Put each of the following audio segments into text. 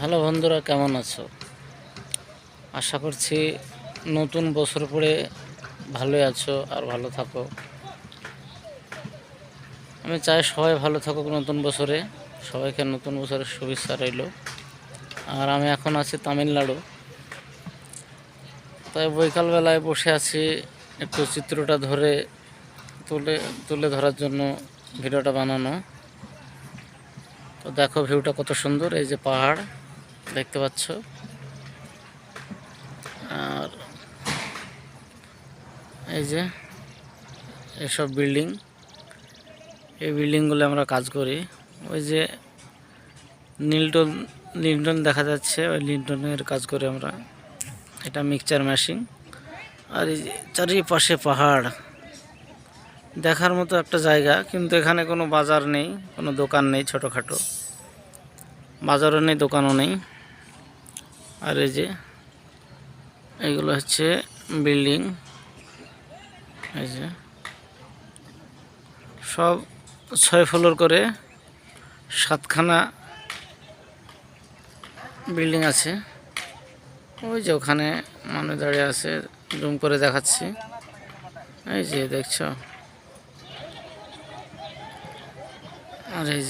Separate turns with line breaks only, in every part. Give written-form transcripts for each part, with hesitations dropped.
Hello বন্ধুরা, কেমন আছো? আশা করছি নতুন বছর পড়ে ভালোই আছো আর ভালো থাকো। আমি চাই সবাই ভালো থাকুক নতুন বছরে। সবাইকে নতুন বছরের শুভেচ্ছা রইল। আর আমি এখন আছি তামিলনাড়ু, তাই বৈকালবেলায় বসে আছি, একটু চিত্রটা তুলে ধরার জন্য ভিডিওটা বানানো। তো দেখো ভিউটা কত সুন্দর, এই যে পাহাড় দেখতে পাচ্ছ, আর এই যে এসব বিল্ডিং, এই বিল্ডিংগুলো আমরা কাজ করি। ওই যে লিন্টন দেখা যাচ্ছে, ওই লিন্টনের কাজ করি আমরা। এটা মিক্সচার মেশিন। আর এই যে চারিপাশে পাহাড়, দেখার মতো একটা জায়গা, কিন্তু এখানে কোনো বাজার নেই, কোনো দোকান নেই, ছোটোখাটো বাজারও নেই, দোকানও নেই। আর এই যে এইগুলো হচ্ছে বিল্ডিং, এই যে সব 6 ফ্লোর করে 7খানা বিল্ডিং আছে। ওই যে ওখানে মানুষ দাঁড়িয়ে আছে, জুম করে দেখাচ্ছি, এই যে দেখছো। আর এই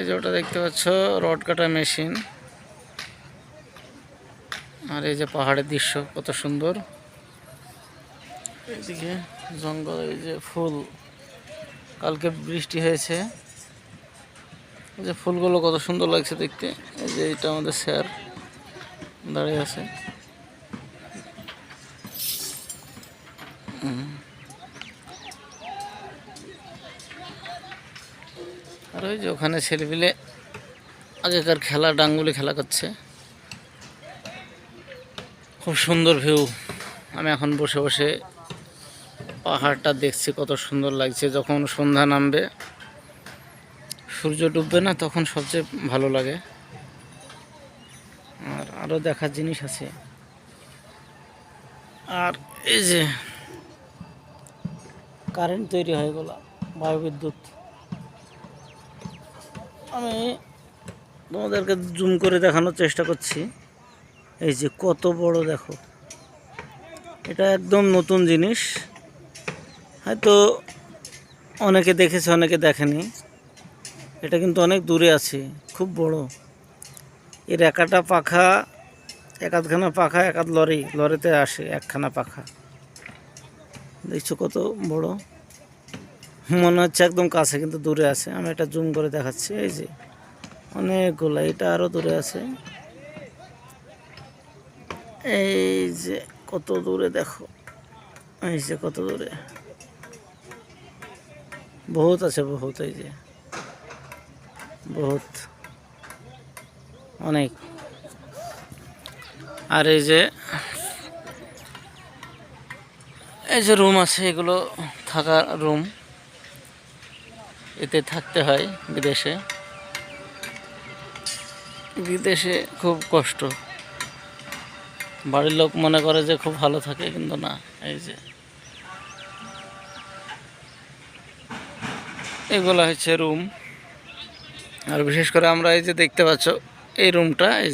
যে ওটা দেখতে পাচ্ছ রড কাটা মেশিন। আর এই যে পাহাড়ের দৃশ্য কত সুন্দর, এইদিকে জঙ্গল, এই যে ফুল, কালকে বৃষ্টি হয়েছে, এই যে ফুলগুলো কত সুন্দর লাগছে দেখতে। এই যে এটা আমাদের স্যার দাঁড়িয়ে আছে। আর ওই যে ওখানে ছেলেপিলে আগেকার খেলা, ডাঙ্গুলি খেলা করছে। খুব সুন্দর ভিউ। আমি এখন বসে বসে পাহাড়টা দেখছি, কত সুন্দর লাগছে। যখন সন্ধ্যা নামবে, সূর্য ডুববে না, তখন সবচেয়ে ভালো লাগে। আর আরও দেখার জিনিস আছে। আর এই যে কারেন্ট তৈরি হয়, এগুলো বায়ুবিদ্যুৎ। আমি তোমাদেরকে জুম করে দেখানোর চেষ্টা করছি। এই যে কত বড়, দেখো, এটা একদম নতুন জিনিস। হয়তো অনেকে দেখেছে, অনেকে দেখেনি। এটা কিন্তু অনেক দূরে আছে, খুব বড়। এর একাধখানা পাখা একাধ লরিতে আসে, একখানা পাখা। দেখছো কত বড়, মনে হচ্ছে একদম কাছে, কিন্তু দূরে আছে। আমি এটা জুম করে দেখাচ্ছি, এই যে অনেকগুলা, এটা আরও দূরে আছে। এই যে কত দূরে দেখো, এই যে কত দূরে, বহুত আছে, বহুত, এই যে বহুত, অনেক। আর এই যে রুম আছে, এগুলো থাকার রুম, এতে থাকতে হয়। বিদেশে খুব কষ্ট। বাড়ির লোক মনে করে যে খুব ভালো থাকে, কিন্তু না। এই যে এগুলো হচ্ছে রুম। আর বিশেষ করে আমরা এই যে দেখতে পাচ্ছ এই রুমটা, এই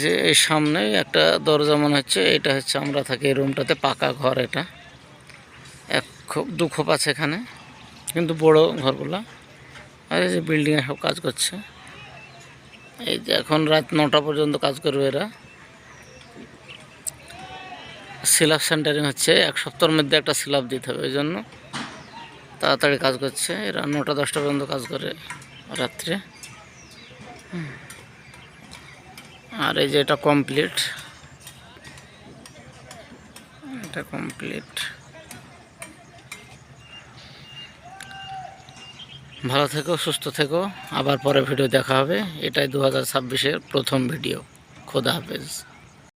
যে এই সামনে একটা দরজা মনে হচ্ছে, এটা হচ্ছে আমরা থাকি এই রুমটাতে। পাকা ঘর, এটা দু খোপ আছে এখানে, কিন্তু বড় ঘরগুলা। আর এই যে বিল্ডিংয়ে সব কাজ করছে। এই যে এখন রাত 9টা পর্যন্ত কাজ করবে এরা। স্ল্যাব সেন্টারিং হচ্ছে, 1 সপ্তাহের মধ্যে একটা স্ল্যাব দিতে হবে, ওই জন্য তাড়াতাড়ি কাজ করছে এরা। 9টা-10টা পর্যন্ত কাজ করে রাত্রে। আর এই যে এটা কমপ্লিট, এটা কমপ্লিট। ভালো থেকো, সুস্থ থেকো, আবার পরে ভিডিও দেখা হবে। এটাই 2026-এর প্রথম ভিডিও। খোদা হাফেজ।